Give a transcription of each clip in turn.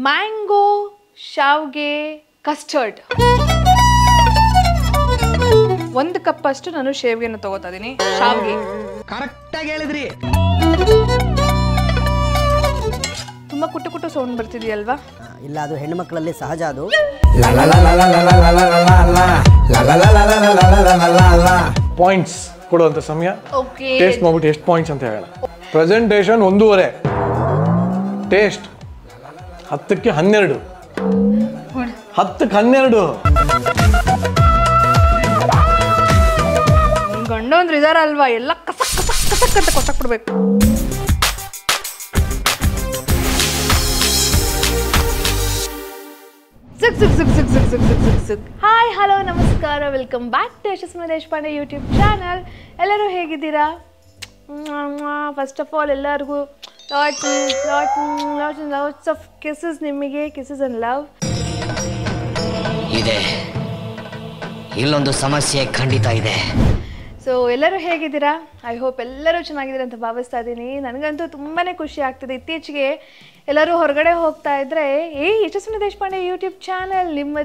Mango ಶಾವ್ಗೆ custard. 1 cup ಅಷ್ಟು ನಾನು ಶಾವ್ಗೆನ ತಗೋತಾ ಇದೀನಿ. ಶಾವ್ಗೆ ಕರೆಕ್ಟ್ ಆಗಿ ಹೇಳಿದ್ರಿ. ತುಂಬಾ ಕುಟ್ಟು ಕುಟ್ಟು ಸೌಂಡ್ ಬರ್ತಿದೆಯಲ್ವಾ? ಇಲ್ಲ, ಅದು ಹೆಣ್ಣು ಮಕ್ಕಳಲ್ಲಿ ಸಹಜ. ಅದು ಪಾಯಿಂಟ್ಸ್ ಕೊಡುವಂತ ಸಮಯ. ಟೇಸ್ಟ್ ಮಾಡ್ಬಿಟ್ಟು ಎಷ್ಟು ಪಾಯಿಂಟ್ಸ್ ಅಂತ ಹೇಳ. ಪ್ರೆಸೆಂಟೇಷನ್ 1.5, ಟೇಸ್ಟ್ 10ಕ್ಕೆ 12, 10ಕ್ಕೆ 12. ಗಂಡ ಅಂದ್ರೆ ಇದಾರಲ್ವಾ, ಎಲ್ಲ ಕಸಕ್ ಕಸಕ್ ಕಸಕ್ ಅಂತ ಕೊಟ್ಟಕ್ ಬಿಡ್ಬೇಕು. ಹಾಯ್, ಹಲೋ, ನಮಸ್ಕಾರ, welcome back to Yashaswini Deshpande YouTube channel. ಎಲ್ಲರೂ ಹೇಗಿದ್ದೀರಾ? ಫಸ್ಟ್ ಆಫ್ ಆಲ್ ಎಲ್ಲರಿಗೂ ಲಾಟ್ಸ್ ಆಫ್ ಕಿಸಸ್. ನಿಮಗೆ ಕಿಸಸ್ ಅಂಡ್ ಲವ್ ಇದೆ. ಇಲ್ಲೊಂದು ಸಮಸ್ಯೆ ಖಂಡಿತ ಇದೆ. ಸೊ ಎಲ್ಲರೂ ಹೇಗಿದ್ದೀರಾ? ಐ ಹೋಪ್ ಎಲ್ಲರೂ ಚೆನ್ನಾಗಿದ್ದೀರಾ ಅಂತ ಭಾವಿಸ್ತಾ ಇದ್ದೀನಿ. ನನಗಂತೂ ತುಂಬಾ ಖುಷಿ ಆಗ್ತದೆ. ಇತ್ತೀಚೆಗೆ ಎಲ್ಲರೂ ಹೊರಗಡೆ ಹೋಗ್ತಾ ಇದ್ದರೆ ಯಶಸ್ವಿನಿ ದೇಶಪಾಂಡೆ ಯೂಟ್ಯೂಬ್ ಚಾನಲ್, ನಮ್ಮ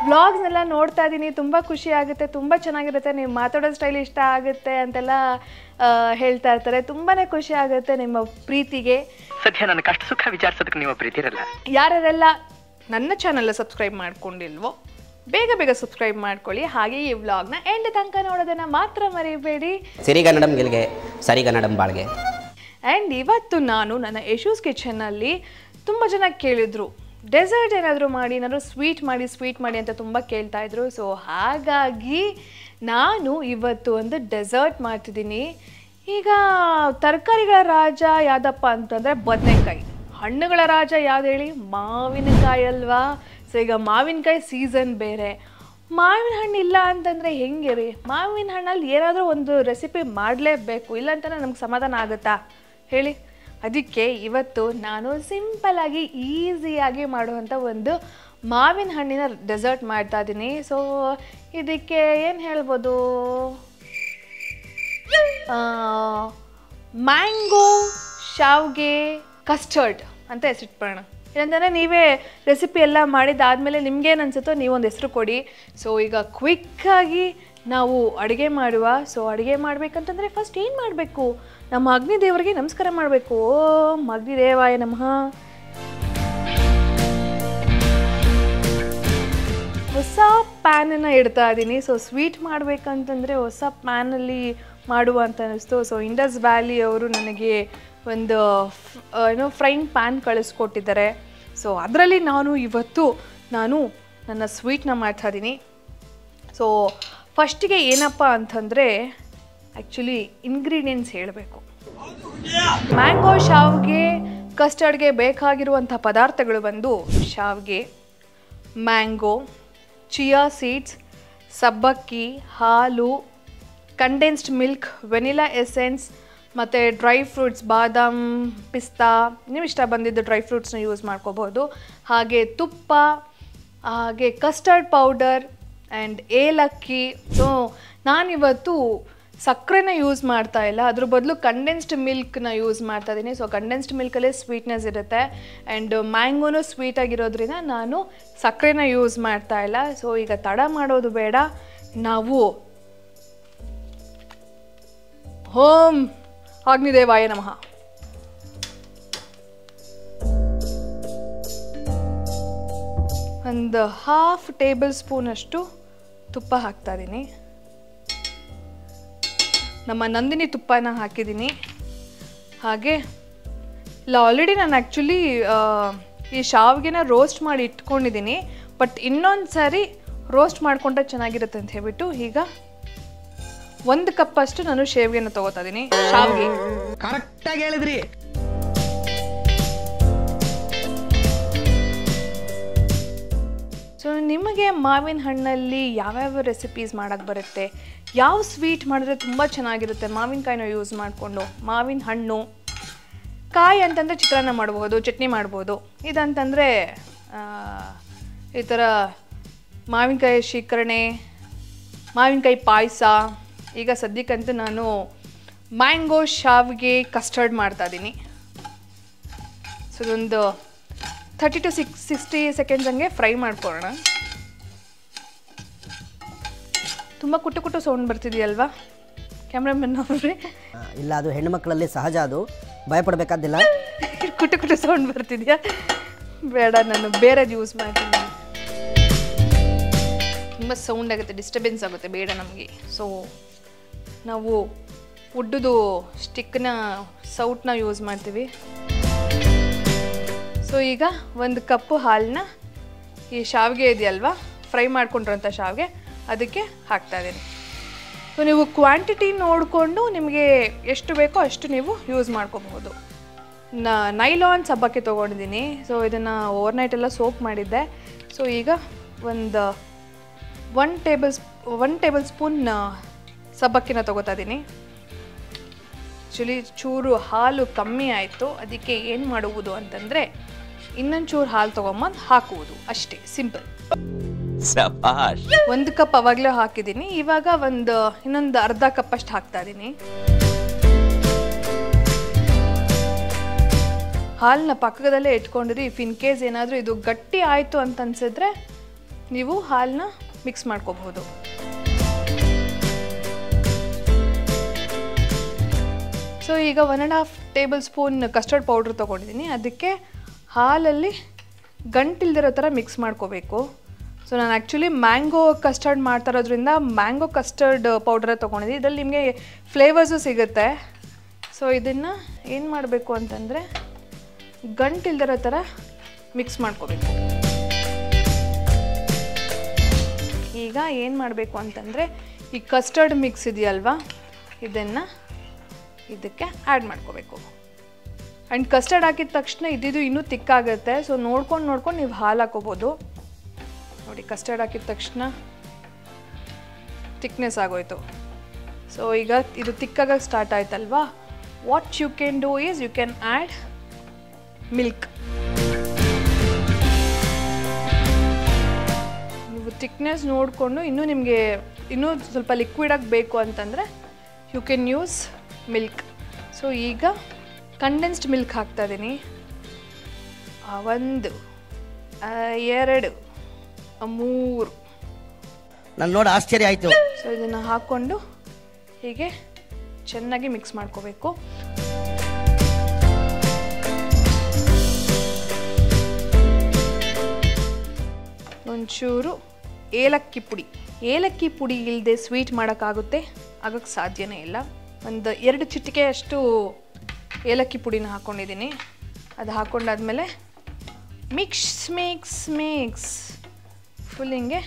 ವ್ಲಾಗ್ಸ್ನೆಲ್ಲ ನೋಡ್ತಾ ಇದ್ದೀನಿ. ತುಂಬ ಖುಷಿ ಆಗುತ್ತೆ, ತುಂಬ ಚೆನ್ನಾಗಿರುತ್ತೆ, ನೀವು ಮಾತಾಡೋ ಸ್ಟೈಲ್ ಇಷ್ಟ ಆಗುತ್ತೆ ಅಂತೆಲ್ಲ ಹೇಳ್ತಾ ಇರ್ತಾರೆ. ತುಂಬಾ ಖುಷಿ ಆಗುತ್ತೆ ನಿಮ್ಮ ಪ್ರೀತಿಗೆ. ಸದ್ಯ ನನ್ನ ಕಷ್ಟ ಸುಖ ವಿಚಾರಿಸೋದಕ್ಕೆ ನಿಮ್ಮ ಪ್ರೀತಿ ಇರಲ್ಲ. ಯಾರೆಲ್ಲ ನನ್ನ ಚಾನಲ್ ಸಬ್ಸ್ಕ್ರೈಬ್ ಮಾಡ್ಕೊಂಡಿಲ್ವೋ ಬೇಗ ಬೇಗ ಸಬ್ಸ್ಕ್ರೈಬ್ ಮಾಡ್ಕೊಳ್ಳಿ. ಹಾಗೆ ಈ ವ್ಲಾಗ್ನ ಎಂಡ್ ತನಕ ನೋಡೋದನ್ನು ಮಾತ್ರ ಮರಿಬೇಡಿ. ಸಿರಿಗನ್ನಡಂ ಗೆಲ್ಗೆ, ಸರಿಗನ್ನಡಂ ಬಾಳ್ಗೆ. ಆ್ಯಂಡ್ ಇವತ್ತು ನಾನು ನನ್ನ ಯಶೂಸ್ ಕಿಚನ್ನಲ್ಲಿ ತುಂಬ ಜನ ಕೇಳಿದ್ರು, ಡೆಸರ್ಟ್ ಏನಾದರೂ ಮಾಡಿ, ಏನಾದರೂ ಸ್ವೀಟ್ ಮಾಡಿ ಅಂತ ತುಂಬ ಕೇಳ್ತಾಯಿದ್ರು. ಸೊ ಹಾಗಾಗಿ ನಾನು ಇವತ್ತು ಒಂದು ಡೆಸರ್ಟ್ ಮಾಡ್ತಿದ್ದೀನಿ. ಈಗ ತರಕಾರಿಗಳ ರಾಜ ಯಾವುದಪ್ಪ ಅಂತಂದರೆ ಬದನೆಕಾಯಿ. ಹಣ್ಣುಗಳ ರಾಜ ಯಾವ್ದು ಹೇಳಿ? ಮಾವಿನಕಾಯಿ ಅಲ್ವಾ? ಸೊ ಈಗ ಮಾವಿನಕಾಯಿ ಸೀಸನ್ ಬೇರೆ. ಮಾವಿನ ಹಣ್ಣು ಇಲ್ಲ ಅಂತಂದರೆ ಹೆಂಗೆ ರೀ? ಮಾವಿನ ಹಣ್ಣಲ್ಲಿ ಏನಾದರೂ ಒಂದು ರೆಸಿಪಿ ಮಾಡಲೇಬೇಕು, ಇಲ್ಲಾಂತಂದರೆ ನಮ್ಗೆ ಸಮಾಧಾನ ಆಗುತ್ತಾ ಹೇಳಿ? ಅದಕ್ಕೆ ಇವತ್ತು ನಾನು ಸಿಂಪಲ್ಲಾಗಿ ಈಸಿಯಾಗಿ ಮಾಡುವಂಥ ಒಂದು ಮಾವಿನ ಹಣ್ಣಿನ ಡೆಸರ್ಟ್ ಮಾಡ್ತಾ ಇದ್ದೀನಿ. ಸೊ ಇದಕ್ಕೆ ಏನು ಹೇಳ್ಬೋದು? ಮ್ಯಾಂಗೋ ಶಾವ್ಗೆ ಕಸ್ಟರ್ಡ್ ಅಂತ ಹೆಸರಿಟ್ಬಿಡೋಣ. ಇಲ್ಲಾಂತಂದರೆ ನೀವೇ ರೆಸಿಪಿ ಎಲ್ಲ ಮಾಡಿದ್ದಾದಮೇಲೆ ನಿಮ್ಗೇನು ಅನಿಸುತ್ತೋ ನೀವೊಂದು ಹೆಸರು ಕೊಡಿ. ಸೊ ಈಗ ಕ್ವಿಕ್ಕಾಗಿ ನಾವು ಅಡುಗೆ ಮಾಡುವ. ಸೊ ಅಡುಗೆ ಮಾಡಬೇಕಂತಂದರೆ ಫಸ್ಟ್ ಏನು ಮಾಡಬೇಕು? ನಮ್ಮ ಅಗ್ನಿದೇವರಿಗೆ ನಮಸ್ಕಾರ ಮಾಡಬೇಕು. ಓಂ ಅಗ್ನಿದೇವಾಯ ನಮಃ. ಹೊಸ ಪ್ಯಾನನ್ನು ಇಡ್ತಾ ಇದ್ದೀನಿ. ಸೊ ಸ್ವೀಟ್ ಮಾಡಬೇಕಂತಂದರೆ ಹೊಸ ಪ್ಯಾನಲ್ಲಿ ಮಾಡುವ ಅಂತ ಅನ್ನಿಸ್ತು. ಸೊ ಇಂಡಸ್ ವ್ಯಾಲಿ ಅವರು ನನಗೆ ಒಂದು ಫ್ರೈಯಿಂಗ್ ಪ್ಯಾನ್ ಕಳಿಸ್ಕೊಟ್ಟಿದ್ದಾರೆ. ಸೊ ಅದರಲ್ಲಿ ಇವತ್ತು ನನ್ನ ಸ್ವೀಟ್ನ ಮಾಡ್ತಾಯಿದ್ದೀನಿ. ಸೊ ಫಸ್ಟಿಗೆ ಏನಪ್ಪ ಅಂತಂದರೆ ಆ್ಯಕ್ಚುಲಿ ಇಂಗ್ರೀಡಿಯೆಂಟ್ಸ್ ಹೇಳಬೇಕು. ಮ್ಯಾಂಗೋ ಶಾವ್ಗೆ ಕಸ್ಟರ್ಡ್ಗೆ ಬೇಕಾಗಿರುವಂಥ ಪದಾರ್ಥಗಳು ಬಂದು ಶಾವ್ಗೆ, ಮ್ಯಾಂಗೋ, ಚಿಯಾ ಸೀಡ್ಸ್, ಸಬ್ಬಕ್ಕಿ, ಹಾಲು, ಕಂಡೆನ್ಸ್ಡ್ ಮಿಲ್ಕ್, ವೆನಿಲಾ ಎಸೆನ್ಸ್ ಮತ್ತು ಡ್ರೈ ಫ್ರೂಟ್ಸ್, ಬಾದಾಮ್, ಪಿಸ್ತಾ, ನೀವು ಇಷ್ಟ ಬಂದಿದ್ದು ಡ್ರೈ ಫ್ರೂಟ್ಸ್ನ ಯೂಸ್ ಮಾಡ್ಕೋಬೋದು. ಹಾಗೆ ತುಪ್ಪ, ಹಾಗೆ ಕಸ್ಟರ್ಡ್ ಪೌಡರ್ ಆ್ಯಂಡ್ ಏಲಕ್ಕಿ. ಸೊ ನಾನಿವತ್ತು ಸಕ್ಕರೆನ ಯೂಸ್ ಮಾಡ್ತಾ ಇಲ್ಲ, ಅದ್ರ ಬದಲು ಕಂಡೆನ್ಸ್ಡ್ ಮಿಲ್ಕ್ನ ಯೂಸ್ ಮಾಡ್ತಾ ಇದ್ದೀನಿ. ಸೊ ಕಂಡೆನ್ಸ್ಡ್ ಮಿಲ್ಕಲ್ಲೇ ಸ್ವೀಟ್ನೆಸ್ ಇರುತ್ತೆ ಆ್ಯಂಡ್ ಮ್ಯಾಂಗೋನು ಸ್ವೀಟಾಗಿರೋದ್ರಿಂದ ನಾನು ಸಕ್ಕರೆನ ಯೂಸ್ ಮಾಡ್ತಾ ಇಲ್ಲ. ಸೊ ಈಗ ತಡ ಮಾಡೋದು ಬೇಡ, ನಾವು ಓಂ ಅಗ್ನಿದೇವಾಯ ನಮಃ. ಒಂದು 1/2 ಟೇಬಲ್ ಸ್ಪೂನಷ್ಟು ತುಪ್ಪ ಹಾಕ್ತಾ ಇದ್ದೀನಿ. ನಮ್ಮ ನಂದಿನಿ ತುಪ್ಪನ ಹಾಕಿದ್ದೀನಿ. ಹಾಗೆ ಇಲ್ಲ, ಆಲ್ರೆಡಿ ನಾನು ಆ್ಯಕ್ಚುಲಿ ಈ ಶಾವ್ಗೆನ ರೋಸ್ಟ್ ಮಾಡಿ ಇಟ್ಕೊಂಡಿದ್ದೀನಿ. ಬಟ್ ಇನ್ನೊಂದು ಸಾರಿ ರೋಸ್ಟ್ ಮಾಡಿಕೊಂಡ್ರೆ ಚೆನ್ನಾಗಿರುತ್ತೆ ಅಂತ ಹೇಳ್ಬಿಟ್ಟು ಈಗ 1 ಕಪ್ ಅಷ್ಟು ನಾನು ಶಾವ್ಗೆನ ತಗೋತಾ ಇದ್ದೀನಿ. ಶಾವ್ಗೆ ಕರೆಕ್ಟಾಗಿ ಹೇಳಿದ್ರಿ. ಸೊ ನಿಮಗೆ ಮಾವಿನ ಹಣ್ಣಲ್ಲಿ ಯಾವ್ಯಾವ ರೆಸಿಪೀಸ್ ಮಾಡೋಕ್ಕೆ ಬರುತ್ತೆ, ಯಾವ ಸ್ವೀಟ್ ಮಾಡಿದ್ರೆ ತುಂಬ ಚೆನ್ನಾಗಿರುತ್ತೆ ಮಾವಿನಕಾಯಿನ ಯೂಸ್ ಮಾಡಿಕೊಂಡು? ಮಾವಿನ ಹಣ್ಣು ಕಾಯಿ ಅಂತಂದರೆ ಚಿತ್ರಾನ್ನ ಮಾಡ್ಬೋದು, ಚಟ್ನಿ ಮಾಡ್ಬೋದು. ಇದಂತಂದರೆ ಈ ಥರ ಮಾವಿನಕಾಯಿ ಶೀಕರಣೆ, ಮಾವಿನಕಾಯಿ ಪಾಯಸ. ಈಗ ಸದ್ಯಕ್ಕಂತೂ ನಾನು ಮ್ಯಾಂಗೋ ಶಾವ್ಗೆ ಕಸ್ಟರ್ಡ್ ಮಾಡ್ತಾಯಿದ್ದೀನಿ. ಸೊ ಇದೊಂದು 30 to 60 ಸೆಕೆಂಡ್ಸ್ ಹಂಗೆ ಫ್ರೈ ಮಾಡ್ಕೊಳ್ಳೋಣ. ತುಂಬ ಕುಟ್ಟು ಕುಟ್ಟು ಸೌಂಡ್ ಬರ್ತಿದೆಯಲ್ವಾ ಕ್ಯಾಮ್ರಾಮನ್ ಅವ್ರೆ? ಇಲ್ಲ, ಅದು ಹೆಣ್ಣು ಮಕ್ಕಳಲ್ಲಿ ಸಹಜ, ಅದು ಭಯಪಡಬೇಕಾದಿಲ್ಲ. ಕುಟ್ಟು ಕುಟ್ಟು ಸೌಂಡ್ ಬರ್ತಿದೆಯಾ? ಬೇಡ, ನಾನು ಬೇರೆದು ಯೂಸ್ ಮಾಡ್ತೀನಿ. ತುಂಬ ಸೌಂಡ್ ಆಗುತ್ತೆ, ಡಿಸ್ಟರ್ಬೆನ್ಸ್ ಆಗುತ್ತೆ, ಬೇಡ ನಮಗೆ. ಸೊ ನಾವು ಉಡ್ಡುದು ಸ್ಟಿಕ್ನ ಸೌಟ್ನ ಯೂಸ್ ಮಾಡ್ತೀವಿ. ಸೊ ಈಗ 1 ಕಪ್ಪು ಹಾಲನ್ನ ಈ ಶಾವಿಗೆ ಇದೆಯಲ್ವಾ, ಫ್ರೈ ಮಾಡ್ಕೊಂಡಿರೋಂಥ ಶಾವಿಗೆ, ಅದಕ್ಕೆ ಹಾಕ್ತಾಯಿದ್ದೀನಿ. ಸೊ ನೀವು ಕ್ವಾಂಟಿಟಿ ನೋಡಿಕೊಂಡು ನಿಮಗೆ ಎಷ್ಟು ಬೇಕೋ ಅಷ್ಟು ನೀವು ಯೂಸ್ ಮಾಡ್ಕೋಬಹುದು. ನೈಲಾನ್ ಸಬ್ಬಕ್ಕಿ ತೊಗೊಂಡಿದ್ದೀನಿ. ಸೊ ಇದನ್ನು ಓವರ್ನೈಟ್ ಎಲ್ಲ ಸೋಪ್ ಮಾಡಿದ್ದೆ. ಸೊ ಈಗ ಒನ್ ಟೇಬಲ್ ಸ್ಪೂನ್ ಸಬ್ಬಕ್ಕಿನ ತೊಗೋತಾ ಇದ್ದೀನಿ. ಆ್ಯಕ್ಚುಲಿ ಚೂರು ಹಾಲು ಕಮ್ಮಿ ಆಯಿತು, ಅದಕ್ಕೆ ಏನು ಮಾಡುವುದು ಅಂತಂದರೆ ಇನ್ನೊಂದು ಚೂರು ಹಾಲು ತೊಗೊಂಬಂದು ಹಾಕುವುದು ಅಷ್ಟೇ, ಸಿಂಪಲ್. 1 ಕಪ್ ಅವಾಗಲೇ ಹಾಕಿದ್ದೀನಿ. ಇವಾಗ ಇನ್ನೊಂದು ಅರ್ಧ ಕಪ್ ಅಷ್ಟು ಹಾಕ್ತಾ ಇದ್ದೀನಿ. ಹಾಲನ್ನ ಪಕ್ಕದಲ್ಲೇ ಇಟ್ಕೊಂಡಿರಿ. ಇಫ್ ಇನ್ ಕೇಸ್ ಏನಾದರೂ ಇದು ಗಟ್ಟಿ ಆಯಿತು ಅಂತ ಅನ್ಸಿದ್ರೆ ನೀವು ಹಾಲನ್ನ ಮಿಕ್ಸ್ ಮಾಡ್ಕೋಬಹುದು. ಸೊ ಈಗ 1.5 ಟೇಬಲ್ ಸ್ಪೂನ್ ಕಸ್ಟರ್ಡ್ ಪೌಡ್ರ್ ತೊಗೊಂಡಿದ್ದೀನಿ. ಅದಕ್ಕೆ ಹಾಲಲ್ಲಿ ಗಂಟಿಲ್ದಿರೋ ಥರ ಮಿಕ್ಸ್ ಮಾಡ್ಕೋಬೇಕು. ಸೊ ನಾನು ಆ್ಯಕ್ಚುಲಿ ಮ್ಯಾಂಗೋ ಕಸ್ಟರ್ಡ್ ಮಾಡ್ತಾ ಇರೋದ್ರಿಂದ ಮ್ಯಾಂಗೋ ಕಸ್ಟರ್ಡ್ ಪೌಡ್ರ ತೊಗೊಂಡಿದ್ದೀನಿ. ಇದರಲ್ಲಿ ನಿಮಗೆ ಫ್ಲೇವರ್ಸು ಸಿಗುತ್ತೆ. ಸೊ ಇದನ್ನು ಏನು ಮಾಡಬೇಕು ಅಂತಂದರೆ ಗಂಟಿಲ್ದಿರೋ ಥರ ಮಿಕ್ಸ್ ಮಾಡ್ಕೋಬೇಕು. ಈಗ ಏನು ಮಾಡಬೇಕು ಅಂತಂದರೆ ಈ ಕಸ್ಟರ್ಡ್ ಮಿಕ್ಸ್ ಇದೆಯಲ್ವಾ, ಇದನ್ನು ಇದಕ್ಕೆ ಆ್ಯಡ್ ಮಾಡ್ಕೋಬೇಕು. ಆ್ಯಂಡ್ ಕಸ್ಟರ್ಡ್ ಹಾಕಿದ ತಕ್ಷಣ ಇದ್ದಿದ್ದು ಇನ್ನೂ ತಿಕ್ಕಾಗುತ್ತೆ. ಸೊ ನೋಡ್ಕೊಂಡು ನೀವು ಹಾಲು ಹಾಕೋಬೋದು. ನೋಡಿ, ಕಸ್ಟರ್ಡ್ ಹಾಕಿದ ತಕ್ಷಣ ತಿಕ್ನೆಸ್ ಆಗೋಯ್ತು. ಸೊ ಈಗ ಇದು ತಿಕ್ಕಾಗಕ್ಕೆ ಸ್ಟಾರ್ಟ್ ಆಯ್ತಲ್ವಾ, what you can do is you can add milk. ನೀವು ತಿಕ್ನೆಸ್ ನೋಡಿಕೊಂಡು ನಿಮಗೆ ಇನ್ನೂ ಸ್ವಲ್ಪ ಲಿಕ್ವಿಡಾಗಿ ಬೇಕು ಅಂತಂದರೆ you can use milk. So ಈಗ ಕಂಡೆನ್ಸ್ಡ್ ಮಿಲ್ಕ್ ಹಾಕ್ತಾ ಇದ್ದೀನಿ. 1 2 3 ನಾನು ನೋಡಿ ಆಶ್ಚರ್ಯ ಆಯಿತು. ಸೊ ಇದನ್ನು ಹಾಕ್ಕೊಂಡು ಹೀಗೆ ಚೆನ್ನಾಗಿ ಮಿಕ್ಸ್ ಮಾಡ್ಕೋಬೇಕು. ಒಂಚೂರು ಏಲಕ್ಕಿ ಪುಡಿ ಇಲ್ಲದೆ ಸ್ವೀಟ್ ಮಾಡೋಕ್ಕಾಗುತ್ತೆ? ಆಗೋಕ್ಕೆ ಸಾಧ್ಯನೇ ಇಲ್ಲ. 2 ಚಿಟಿಕೆ ಅಷ್ಟು ಏಲಕ್ಕಿ ಪುಡಿನ ಹಾಕ್ಕೊಂಡಿದ್ದೀನಿ. ಅದು ಹಾಕ್ಕೊಂಡಾದ್ಮೇಲೆ ಮಿಕ್ಸ್ ಫುಲ್ ಹಿಂಗೆ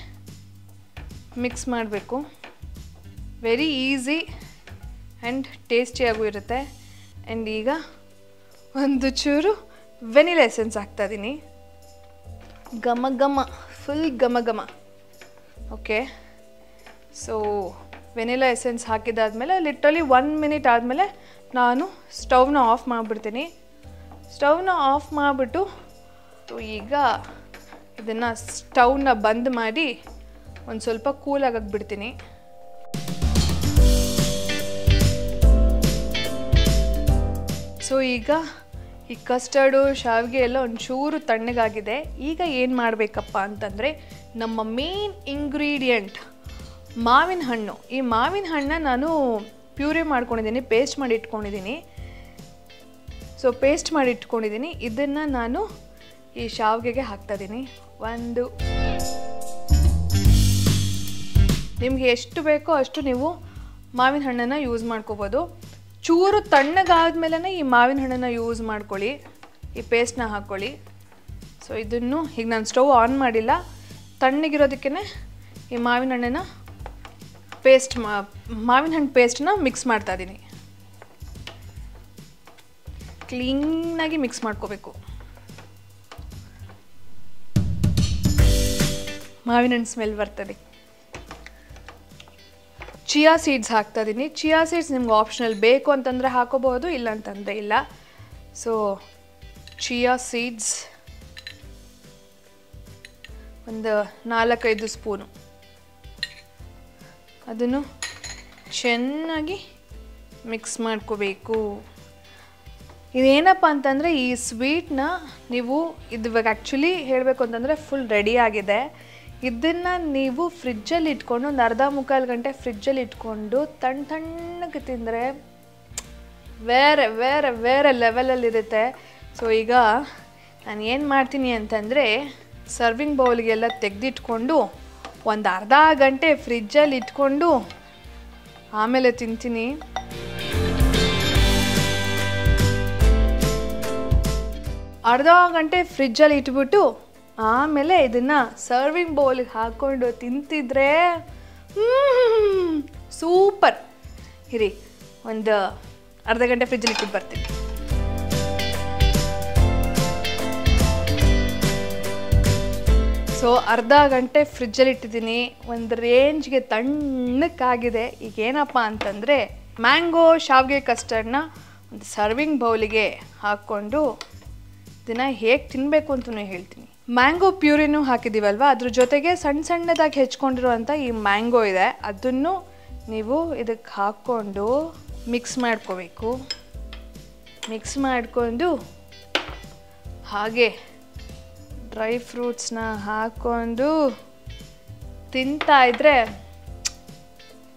ಮಿಕ್ಸ್ ಮಾಡಬೇಕು. ವೆರಿ ಈಸಿ ಆ್ಯಂಡ್ ಟೇಸ್ಟಿಯಾಗೂ ಇರುತ್ತೆ. ಆ್ಯಂಡ್ ಈಗ 1 ಚೂರು ವೆನಿಲಾ ಎಸೆನ್ಸ್ ಹಾಕ್ತಾಯಿದ್ದೀನಿ. ಫುಲ್ ಘಮ. ಓಕೆ, ಸೊ ವೆನಿಲಾ ಎಸೆನ್ಸ್ ಹಾಕಿದಾದ್ಮೇಲೆ ಲಿಟ್ರಲಿ 1 ಮಿನಿಟ್ ಆದಮೇಲೆ ನಾನು ಸ್ಟವ್ನ ಆಫ್ ಮಾಡಿಬಿಡ್ತೀನಿ. ಸ್ಟವ್ನ ಆಫ್ ಮಾಡಿಬಿಟ್ಟು ಈಗ ಇದನ್ನು ಸ್ಟವ್ನ ಬಂದ್ ಮಾಡಿ ಒಂದು ಸ್ವಲ್ಪ ಕೂಲ್ ಆಗಕ್ಕೆ ಬಿಡ್ತೀನಿ. ಸೊ ಈಗ ಈ ಕಸ್ಟರ್ಡು ಶಾವಿಗೆ ಎಲ್ಲ ಒಂಚೂರು ತಣ್ಣಗಾಗಿದೆ. ಈಗ ಏನು ಮಾಡಬೇಕಪ್ಪ ಅಂತಂದರೆ ನಮ್ಮ ಮೇನ್ ಇಂಗ್ರೀಡಿಯೆಂಟ್ ಮಾವಿನ ಹಣ್ಣು. ಈ ಮಾವಿನ ಹಣ್ಣನ್ನ ನಾನು ಪ್ಯೂರಿ ಮಾಡ್ಕೊಂಡಿದ್ದೀನಿ, ಪೇಸ್ಟ್ ಮಾಡಿ ಇಟ್ಕೊಂಡಿದ್ದೀನಿ. ಸೊ ಪೇಸ್ಟ್ ಮಾಡಿ ಇಟ್ಕೊಂಡಿದ್ದೀನಿ. ಇದನ್ನು ನಾನು ಈ ಶಾವಿಗೆಗೆ ಹಾಕ್ತಾಯಿದ್ದೀನಿ. ನಿಮಗೆ ಎಷ್ಟು ಬೇಕೋ ಅಷ್ಟು ನೀವು ಮಾವಿನ ಹಣ್ಣನ್ನು ಯೂಸ್ ಮಾಡ್ಕೋಬೋದು. ಚೂರು ತಣ್ಣಗಾದ್ಮೇಲೆ ಈ ಮಾವಿನ ಹಣ್ಣನ್ನು ಯೂಸ್ ಮಾಡ್ಕೊಳ್ಳಿ, ಈ ಪೇಸ್ಟ್ನ ಹಾಕ್ಕೊಳ್ಳಿ. ಸೊ ಇದನ್ನು ಈಗ ನಾನು ಸ್ಟವ್ ಆನ್ ಮಾಡಿಲ್ಲ, ತಣ್ಣಗಿರೋದಕ್ಕೇ ಈ ಮಾವಿನ ಹಣ್ಣನ್ನು ಮಾವಿನ ಹಣ್ಣು ಪೇಸ್ಟನ್ನ ಮಿಕ್ಸ್ ಮಾಡ್ತಾ ಇದ್ದೀನಿ. ಕ್ಲೀನಾಗಿ ಮಿಕ್ಸ್ ಮಾಡ್ಕೋಬೇಕು. ಮಾವಿನ ಹಣ್ಣು ಸ್ಮೆಲ್ ಬರ್ತದೆ. ಚಿಯಾ ಸೀಡ್ಸ್ ಹಾಕ್ತಾ ಇದ್ದೀನಿ. ಚಿಯಾ ಸೀಡ್ಸ್ ನಿಮ್ಗೆ ಆಪ್ಷನಲ್, ಬೇಕು ಅಂತಂದರೆ ಹಾಕೋಬಹುದು, ಇಲ್ಲ ಅಂತಂದರೆ ಇಲ್ಲ. So chia seeds 4-5 spoon. ಅದನ್ನು ಚೆನ್ನಾಗಿ ಮಿಕ್ಸ್ ಮಾಡ್ಕೋಬೇಕು. ಇದೇನಪ್ಪ ಅಂತಂದರೆ ಈ ಸ್ವೀಟ್ನ ನೀವು ಇದು ಇವಾಗ ಆ್ಯಕ್ಚುಲಿ ಹೇಳಬೇಕು ಅಂತಂದರೆ ಫುಲ್ ರೆಡಿ ಆಗಿದೆ. ಇದನ್ನು ನೀವು ಫ್ರಿಜ್ಜಲ್ಲಿ ಇಟ್ಕೊಂಡು ಒಂದು ಅರ್ಧ ಮುಕ್ಕಾಲು ಗಂಟೆ ಫ್ರಿಜ್ಜಲ್ಲಿ ಇಟ್ಕೊಂಡು ತಣ್ಣಗೆ ತಿಂದರೆ ಬೇರೆ ಬೇರೆ ಬೇರೆ ಲೆವೆಲಲ್ಲಿರುತ್ತೆ. ಸೊ ಈಗ ನಾನು ಏನು ಮಾಡ್ತೀನಿ ಅಂತಂದರೆ ಸರ್ವಿಂಗ್ ಬೌಲ್ಗೆಲ್ಲ ತೆಗೆದಿಟ್ಕೊಂಡು ಒಂದು ಅರ್ಧ ಗಂಟೆ ಫ್ರಿಜ್ಜಲ್ಲಿ ಇಟ್ಕೊಂಡು ಆಮೇಲೆ ತಿಂತೀನಿ. ಅರ್ಧ ಗಂಟೆ ಫ್ರಿಜ್ಜಲ್ಲಿ ಇಟ್ಬಿಟ್ಟು ಆಮೇಲೆ ಇದನ್ನು ಸರ್ವಿಂಗ್ ಬೌಲಿಗೆ ಹಾಕ್ಕೊಂಡು ತಿಂತಿದ್ರೆ ಸೂಪರ್. ಇರಿ ಒಂದು ಅರ್ಧ ಗಂಟೆ ಫ್ರಿಜ್ಜಲ್ಲಿ ಇಟ್ಬಿಟ್ಟು ಬರ್ತೀನಿ. ಸೊ ಅರ್ಧ ಗಂಟೆ ಫ್ರಿಜ್ಜಲ್ಲಿ ಇಟ್ಟಿದ್ದೀನಿ, ಒಂದು ರೇಂಜ್ಗೆ ತಣ್ಣಕ್ಕಾಗಿದೆ. ಈಗ ಏನಪ್ಪ ಅಂತಂದರೆ ಮ್ಯಾಂಗೋ ಶಾವಿಗೆ ಕಸ್ಟರ್ಡ್ನ ಒಂದು ಸರ್ವಿಂಗ್ ಬೌಲಿಗೆ ಹಾಕ್ಕೊಂಡು ಇದನ್ನು ಹೇಗೆ ತಿನ್ನಬೇಕು ಅಂತಲೂ ಹೇಳ್ತೀನಿ. ಮ್ಯಾಂಗೋ ಪ್ಯೂರಿನೂ ಹಾಕಿದ್ದೀವಲ್ವ, ಅದ್ರ ಜೊತೆಗೆ ಸಣ್ಣ ಸಣ್ಣದಾಗಿ ಹೆಚ್ಕೊಂಡಿರುವಂಥ ಈ ಮ್ಯಾಂಗೋ ಇದೆ, ಅದನ್ನು ನೀವು ಇದಕ್ಕೆ ಹಾಕ್ಕೊಂಡು ಮಿಕ್ಸ್ ಮಾಡ್ಕೋಬೇಕು. ಮಿಕ್ಸ್ ಮಾಡಿಕೊಂಡು ಹಾಗೆ ಡ್ರೈ ಫ್ರೂಟ್ಸ್ನ ಹಾಕ್ಕೊಂಡು ತಿಂತಾ ಇದ್ರೆ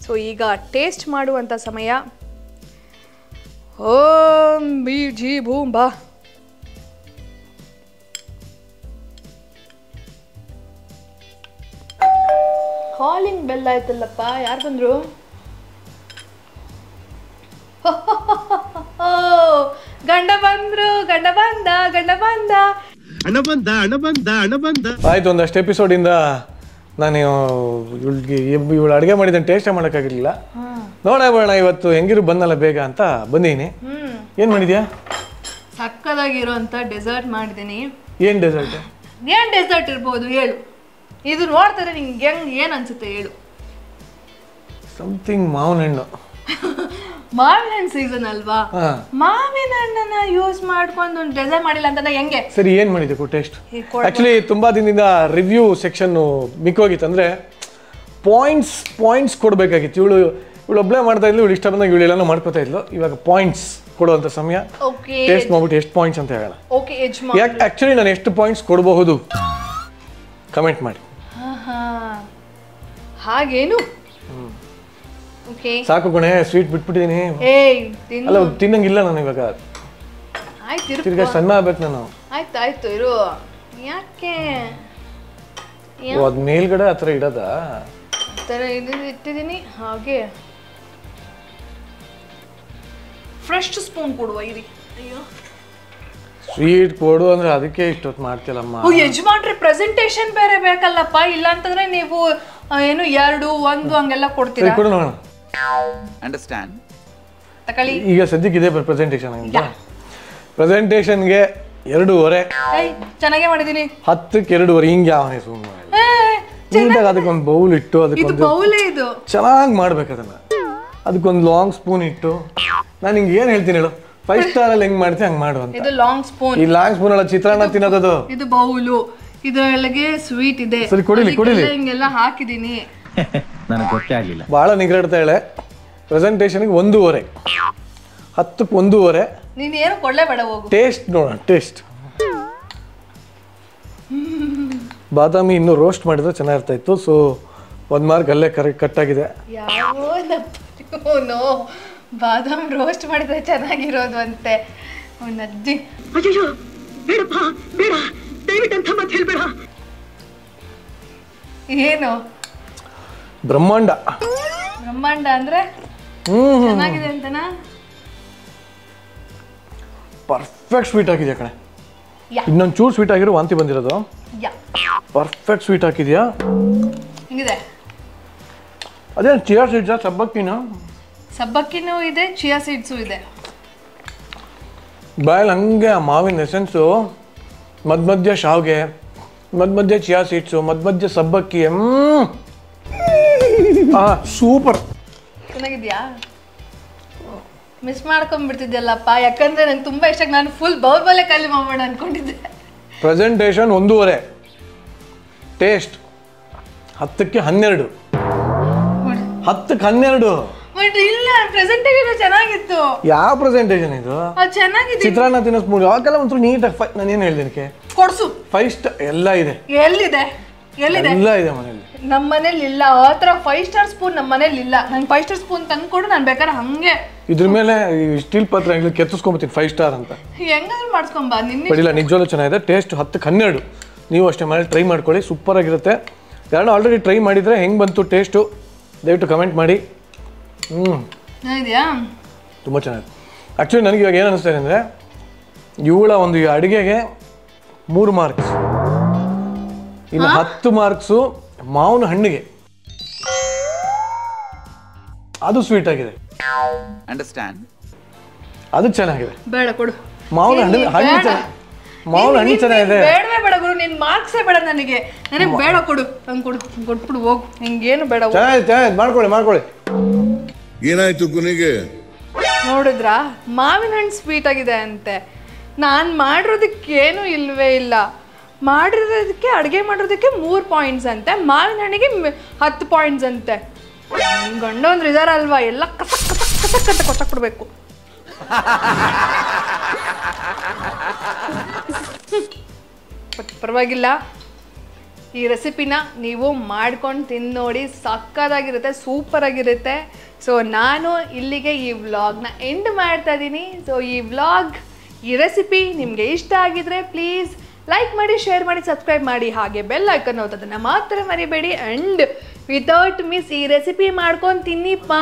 ಸೊ ಈಗ ಟೇಸ್ಟ್ ಮಾಡುವಂಥ ಸಮಯ. ಓಂ ಬಿ ಜಿ ಭೂಮ್ ಬಾ. ಕಾಲಿಂಗ್ ಬೆಲ್ ಆಯ್ತಲ್ಲಪ್ಪ, ಯಾರು ಬಂದರು? ಗಂಡ ಬಂದ್ರು, ಗಂಡ ಬಂದ, ಗಂಡ ಬಂದ, ಹಣ ಬಂದ, ಹಣ ಬಂದ, ಹಣ ಬಂದ. ಆಯ್ತು, ಒಂದಷ್ಟು ಎಪಿಸೋಡಿಂದ ನಾನು ಇವಳು ಅಡುಗೆ ಮಾಡಿದ್ದನ್ನು ಟೇಸ್ಟೇ ಮಾಡೋಕ್ಕಾಗಿರಲಿಲ್ಲ. ನೋಡೋಣ ಇವತ್ತು ಹೆಂಗಿರು ಬಂದಲ್ಲ ಬೇಗ ಅಂತ ಬಂದೀನಿ. ಏನು ಮಾಡಿದ್ಯಾ? ಸಕ್ಕದಾಗಿರೋಂಥ ಡೆಸರ್ಟ್ ಮಾಡಿದ್ದೀನಿ. ಏನು ಡೆಸರ್ಟ್? ಏನು ಡೆಸರ್ಟ್ ಇರ್ಬೋದು ಹೇಳು? ಇದು ನೋಡ್ತಾರೆ ನಿಂಗೆ ಏನು ಅನ್ಸುತ್ತೆ ಹೇಳು? ಸಮಥಿಂಗ್ ಮಾವಿನ ಹಣ್ಣು. ಮಾವಿನ ಹಣ್ಣು ಸೀಸನ್ ಅಲ್ವಾ? ಮಾವಿನ ಹಣ್ಣನ್ನ ಯೂಸ್ ಮಾಡ್ಕೊಂಡು ಒಂದು ಡೆಸರ್ಟ್ ಮಾಡಿಲ್ಲ ಅಂತ ಹೆಂಗೆ? ಸರಿ, ಏನು ಮಾಡಿದೆ ಟೇಸ್ಟ್? ಆ್ಯಕ್ಚುಲಿ ತುಂಬ ದಿನದಿಂದ ರಿವ್ಯೂ ಸೆಕ್ಷನ್ನು ಮಿಕ್ಕೋಗಿತ್ತು. ಅಂದರೆ ಪಾಯಿಂಟ್ಸ್ ಕೊಡಬೇಕಾಗಿತ್ತು. ಇವಳು ಒಬ್ಬಳೇ ಮಾಡ್ತಾ ಇದ್ಲು, ಇವಳು ಇಷ್ಟ ಬಂದಾಗ ಇವಳೆಲ್ಲನೂ ಮಾಡ್ಕೋತಾ ಇದ್ಲು. ಇವಾಗ ಪಾಯಿಂಟ್ಸ್ ಕೊಡುವಂಥ ಸಮಯ. ಟೇಸ್ಟ್ ಮಾಡ್ಬಿಟ್ಟು ಎಷ್ಟು ಪಾಯಿಂಟ್ಸ್ ಅಂತ ಹೇಳೋಣ. ಯಾಕೆ ಆ್ಯಕ್ಚುಲಿ ನಾನು ಎಷ್ಟು ಪಾಯಿಂಟ್ಸ್ ಕೊಡಬಹುದು ಕಮೆಂಟ್ ಮಾಡಿ. ಹಾಗೇನು? ಸಾಕು ಕಣೆ, ಸ್ವೀಟ್ ಬಿಟ್ಬಿಟ್ಟಿದ್ದೀನಿ. ಅಲ್ಲ, ತಿನ್ನಂಗಿಲ್ಲ ನಾನು ಇವಾಗ. ತಿರ್ಗಾ ಸಣ್ಣ ಆಗ್ಬೇಕು ನಾನು. ಆಯ್ತು ಇರು. ಯಾಕೆ ಅದ್ ಮೇಲ್ಗಡೆ ಆ ಥರ ಇಡೋದ? ಆ ಥರ ಇಟ್ಟಿದ್ದೀನಿ. ಹಾಗೆ ಫ್ರೆಶ್ ಸ್ಪೂನ್ ಕೊಡುವ ಇರಿ. ಅಯ್ಯೋ, ಸ್ವೀಟ್ ಕೊಡು ಅಂದ್ರೆ ಅದಕ್ಕೆ ಇಷ್ಟೊತ್ತು ಮಾಡ್ತಿಲ್ಲಮ್ಮ. ಯಜಮಾನ್ರಿ ಪ್ರೆಸೆಂಟೇಶನ್ ಬೇರೆ ಬೇಕಲ್ಲಪ್ಪ, ಇಲ್ಲ ಅಂತಂದ್ರೆ ನೀವು ಏನು 2, 1 ಹಂಗೆಲ್ಲ ಕೊಡ್ತೀರಾ. ಕೊಡು ನೋಡೋಣ. ಅಂಡರ್ಸ್ಟ್ಯಾಂಡ್. ತಕೊಳ್ಳಿ. ಈಗ ಸದ್ಯಕ್ಕೆ ಇದೆ ಪ್ರೆಸೆಂಟೇಷನ್. ಪ್ರೆಸೆಂಟೇಷನ್ಗೆ 2.5. ಚೆನ್ನಾಗೇ ಮಾಡಿದ್ದೀನಿ. 10ಕ್ಕೆ 2.5 ಹಿಂಗೆ ಯಾವನೇ ಸುಮ್ಮನೆ ನೀಟಾಗಿ ಅದಕ್ಕೊಂದು ಬೌಲ್ ಇಟ್ಟು ಅದಕ್ಕೊಂದು ಚೆನ್ನಾಗಿ ಮಾಡ್ಬೇಕು. ಅದಕ್ಕೊಂದು ಲಾಂಗ್ ಸ್ಪೂನ್ ಇಟ್ಟು ನಾನು ಹಿಂಗೆ ಏನು ಹೇಳ್ತೀನಿ ಹೇಳು, 5 ಸ್ಟಾರಲ್ಲಿ ಹೆಂಗ್ ಮಾಡ್ತೀನಿ ಹಂಗೆ ಮಾಡುವಂತ. ಇದು ಲಾಂಗ್ ಸ್ಪೂನ್. ಈ ಲಾಂಗ್ ಸ್ಪೂನ್ ಅಲ್ಲ ಚಿತ್ರಾನ್ನ ತಿನ್ನೋದು. ಇದು ಬೌಲು, ಇದರೊಳಗೆ ಸ್ವೀಟ್ ಇದೆ. ಸರಿ, ಕೊಡಿಲಿ. ಹಿಂಗೆಲ್ಲ ಹಾಕಿದೀನಿ. ನನಗೆ ಗೊತ್ತೇ ಆಗಲಿಲ್ಲ. ಭಾಳ ನಿಗ್ರಾಡ್ತಾ ಹೇಳೆ. ಪ್ರೆಸೆಂಟೇಷನ್ಗೆ 1.5, 10ಕ್ಕೆ 1.5. ನೀನು ಏನು ಕೊಡಲೇಬೇಡ, ಹೋಗು. ಟೇಸ್ಟ್ ನೋಡೋಣ. ಟೇಸ್ಟ್ ಬಾದಾಮಿ ಇನ್ನೂ ರೋಸ್ಟ್ ಮಾಡಿದ್ರೆ ಚೆನ್ನಾಗಿರ್ತಾ ಇತ್ತು. ಸೊ 1 ಮಾರ್ಕ್ ಅಲ್ಲೇ ಕಟ್ ಆಗಿದೆ. ನೋ, ಬಾದಾಮ್ ರೋಸ್ಟ್ ಮಾಡಿದ್ರೆ ಚೆನ್ನಾಗಿರೋದು ಅಂತೆ ಅಜ್ಜಿ. ಅಯ್ಯೋ ಬೇಡಪ್ಪ, ಬೇಡ, ದಯವಿಟ್ಟು ಅಂತ ಮತ್ತೆ ಹೇಳ್ಬೇಡ. ಏನು ಬ್ರಹ್ಮಾಂಡ ಅಂದ್ರೆ ಚೆನ್ನಾಗಿದೆ ಅಂತನಾ? ಪರ್ಫೆಕ್ಟ್ ಸ್ವೀಟ್ ಹಾಕಿದ್ಯಾ ಕಣೆ. ಇನ್ನೊಂದು ಚೂರು ಸ್ವೀಟ್ ಆಗಿರೋ ವಾಂತಿ ಬಂದಿರೋದು. ಪರ್ಫೆಕ್ಟ್ ಸ್ವೀಟ್ ಹಾಕಿದ್ಯಾ. ಹಿಂಗಿದೆ. ಅದೇ ಚಿಯಾ ಸೀಡ್ಸಾ? ಸಬ್ಬಕ್ಕಿನೂ ಇದೆ, ಚಿಯಾ ಸೀಡ್ಸು ಇದೆ. ಬಾಯಲ್ಲಿ ಹಂಗೆ ಆ ಮಾವಿನ ಎಸೆನ್ಸು, ಮಧ್ಯ ಶಾವ್ಗೆ, ಮಧ್ಯ ಚಿಯಾ ಸೀಡ್ಸು, ಮಧ್ಯ ಸಬ್ಬಕ್ಕಿ. ಸೂಪರ್. ಚೆನ್ನಾಗಿದ್ಯಾ? ಮಿಸ್ ಮಾಡ್ಕೊಂಡ್ಬಿಡ್ತಿದ್ಯಲ್ಲಪ್ಪ, ಯಾಕಂದ್ರೆ ನಂಗೆ ತುಂಬಾ ಇಷ್ಟ. ನಾನು ಫುಲ್ ಬೌಲ್ಬಲ್ಲೇ ಖಾಲಿ ಮಾಡೋಣ ಅನ್ಕೊಂಡಿದ್ದೆ. ಪ್ರೆಸೆಂಟೇಷನ್ 1.5, ಟೇಸ್ಟ್ 10ಕ್ಕೆ 12. 10ಕ್ಕೆ 12. ಬಟ್ ಇಲ್ಲ ಪ್ರೆಸೆಂಟೇಷನ್ ಚೆನ್ನಾಗಿತ್ತು. ಯಾವ ಪ್ರೆಸೆಂಟೇಷನ್ ಇದು? ಅದು ಚೆನ್ನಾಗಿದೆ. ಚಿತ್ರಾನ್ನ ತಿನ್ನಿಸ್ಬೋದು ಅವಾಗೆಲ್ಲ ಒಂಚೂರು ನೀಟಾಗಿ ನಾನು ಏನು ಹೇಳ್ತೀನಿ ಕೊಡ್ಸು 5 ಸ್ಟಾರ್ ಎಲ್ಲ ಇದೆ. ಎಲ್ಲಿದೆ ಎಲ್ಲ ಇದೆ ಮನೇಲಿ. ನಮ್ಮ ಮನೇಲಿ ಇಲ್ಲ ಆ ಥರ 5 ಸ್ಟಾರ್ ಸ್ಪೂನ್. ನಮ್ಮ ಮನೇಲಿ ಇಲ್ಲ. ನಂಗೆ 5 ಸ್ಟಾರ್ ಸ್ಪೂನ್ ತಂದ್ಕೊಡು, ನಾನು ಬೇಕಾದ್ರೆ ಹಂಗೆ ಇದ್ರ ಮೇಲೆ ಸ್ಟೀಲ್ ಪಾತ್ರೆ ಕೆತ್ತಿಸ್ಕೊಂಬತ್ತೀನಿ 5 ಸ್ಟಾರ್ ಅಂತ. ಹೆಂಗಾದ್ರೂ ಮಾಡಿಸ್ಕೊಂಬ. ಬಡಿಲ್ಲ, ನಿಜವಾಗ್ಲೂ ಚೆನ್ನಾಗಿದೆ. ಟೇಸ್ಟ್ 10ಕ್ಕೆ 12. ನೀವು ಅಷ್ಟೇ ಮನೇಲಿ ಟ್ರೈ ಮಾಡ್ಕೊಳ್ಳಿ, ಸೂಪರ್ ಆಗಿರುತ್ತೆ. ಯಾರು ಆಲ್ರೆಡಿ ಟ್ರೈ ಮಾಡಿದರೆ ಹೆಂಗೆ ಬಂತು ಟೇಸ್ಟು ದಯವಿಟ್ಟು ಕಮೆಂಟ್ ಮಾಡಿ. ಇದೆಯಾ? ತುಂಬ ಚೆನ್ನಾಗಿದೆ. ಆ್ಯಕ್ಚುಲಿ ನನಗೆ ಇವಾಗ ಏನು ಅನಿಸ್ತಾ ಇದೆ ಅಂದರೆ ಇವಳ ಒಂದು ಅಡುಗೆಗೆ 3 ಮಾರ್ಕ್ಸ್, ಇನ್ನು 10 ಮಾರ್ಕ್ಸು ಮಾವಿನ ಹಣ್ಣಿಗೆ. ಅದು ಸ್ವೀಟ್ ಆಗಿದೆ, ಅಂಡರ್ಸ್ಟ್ಯಾಂಡ್, ಅದು ಚೆನ್ನಾಗಿದೆ. ಬೇಡ ಕೊಡು. ಮಾವಿನ ಹಣ್ಣು ಮಾವಿನ ಹಣ್ಣು ಚೆನ್ನಾಗಿದೆ. ಬೇಡವೇ ಬೇಡ ಗುರು, ನಿನ್ ಮಾರ್ಕ್ಸೇ ಬೇಡ ನನಗೆ ಬೇಡ. ಕೊಡು, ನಂಗೆ ಕೊಡು, ಕೊಟ್ಬಿಡು ಹೋಗು. ಹಿಂಗೇನು ಬೇಡ. ಚೆನ್ನಾಗಿದೆ, ಮಾಡ್ಕೊಳ್ಳಿ. ಏನಾಯ್ತು ಕೊನೆಗೆ? ನೋಡಿದ್ರಾ, ಮಾವಿನ ಹಣ್ಣು ಸ್ವೀಟ್ ಆಗಿದೆ ಅಂತೆ. ನಾನು ಮಾಡಿರೋದಕ್ಕೇನು ಇಲ್ವೇ ಇಲ್ಲ. ಮಾಡಿರೋದಕ್ಕೆ ಅಡುಗೆ ಮಾಡಿರೋದಕ್ಕೆ 3 ಪಾಯಿಂಟ್ಸ್ ಅಂತೆ, ಮಾವಿನ ಹಣ್ಣಿಗೆ 10 ಪಾಯಿಂಟ್ಸ್ ಅಂತೆ. ಗಂಡ ಅಂದ್ರೆ ಇದಾರಲ್ವಾ, ಎಲ್ಲ ಕಸಕ್ ಕೊಚ್ಚಾಕ್ಬಿಡ್ಬೇಕು. ಪರವಾಗಿಲ್ಲ, ಈ ರೆಸಿಪಿನ ನೀವು ಮಾಡ್ಕೊಂಡು ತಿಂದು ನೋಡಿ, ಸಕ್ಕತ್ತಾಗಿರುತ್ತೆ, ಸೂಪರ್ ಆಗಿರುತ್ತೆ. ಸೊ ನಾನು ಇಲ್ಲಿಗೆ ಈ ವ್ಲಾಗ್ನ ಎಂಡ್ ಮಾಡ್ತಾ ಇದ್ದೀನಿ. ಸೊ ಈ ರೆಸಿಪಿ ನಿಮಗೆ ಇಷ್ಟ ಆಗಿದ್ರೆ ಪ್ಲೀಸ್ ಲೈಕ್ ಮಾಡಿ, ಶೇರ್ ಮಾಡಿ, ಸಬ್ಸ್ಕ್ರೈಬ್ ಮಾಡಿ, ಹಾಗೆ ಬೆಲ್ ಐಕನ್ ಒತ್ತೋದನ್ನು ಮಾತ್ರ ಮರಿಬೇಡಿ. ಆ್ಯಂಡ್ ವಿತೌಟ್ ಮಿಸ್ ಈ ರೆಸಿಪಿ ಮಾಡ್ಕೊಂಡು ತಿನ್ನಿಪ್ಪ.